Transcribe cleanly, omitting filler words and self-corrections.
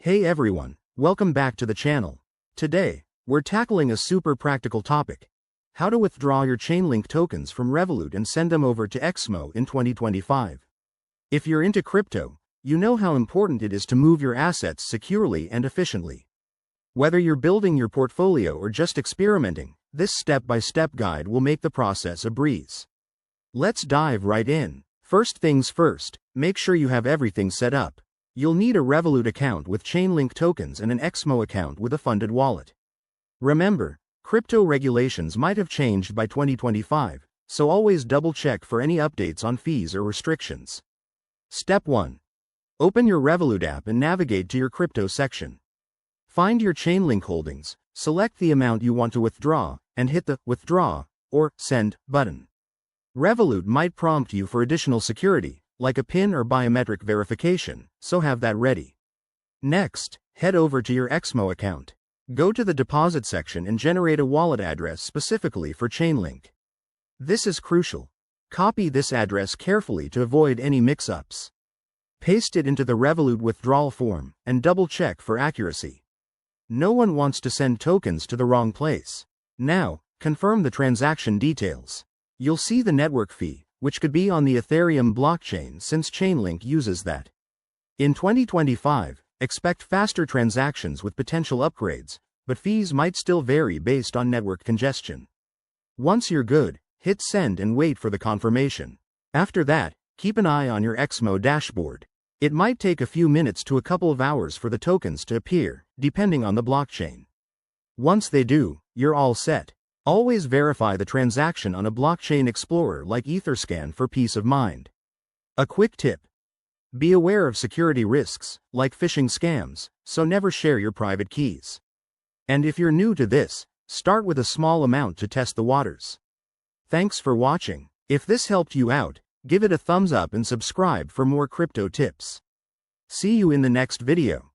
Hey everyone, welcome back to the channel. Today, we're tackling a super practical topic. How to withdraw your Chainlink tokens from Revolut and send them over to Exmo in 2025. If you're into crypto, you know how important it is to move your assets securely and efficiently. Whether you're building your portfolio or just experimenting, this step-by-step guide will make the process a breeze. Let's dive right in. First things first, make sure you have everything set up. You'll need a Revolut account with Chainlink tokens and an Exmo account with a funded wallet. Remember, crypto regulations might have changed by 2025, so always double-check for any updates on fees or restrictions. Step 1. Open your Revolut app and navigate to your crypto section. Find your Chainlink holdings, select the amount you want to withdraw, and hit the Withdraw or Send button. Revolut might prompt you for additional security, like a PIN or biometric verification, so have that ready. Next, head over to your Exmo account. Go to the deposit section and generate a wallet address specifically for Chainlink. This is crucial. Copy this address carefully to avoid any mix-ups. Paste it into the Revolut withdrawal form, and double-check for accuracy. No one wants to send tokens to the wrong place. Now, confirm the transaction details. You'll see the network fee, which could be on the Ethereum blockchain since Chainlink uses that. In 2025, expect faster transactions with potential upgrades, but fees might still vary based on network congestion. Once you're good, hit send and wait for the confirmation. After that, keep an eye on your Exmo dashboard. It might take a few minutes to a couple of hours for the tokens to appear, depending on the blockchain. Once they do, you're all set. Always verify the transaction on a blockchain explorer like Etherscan for peace of mind. A quick tip. Be aware of security risks, like phishing scams, so never share your private keys. And if you're new to this, start with a small amount to test the waters. Thanks for watching. If this helped you out, give it a thumbs up and subscribe for more crypto tips. See you in the next video.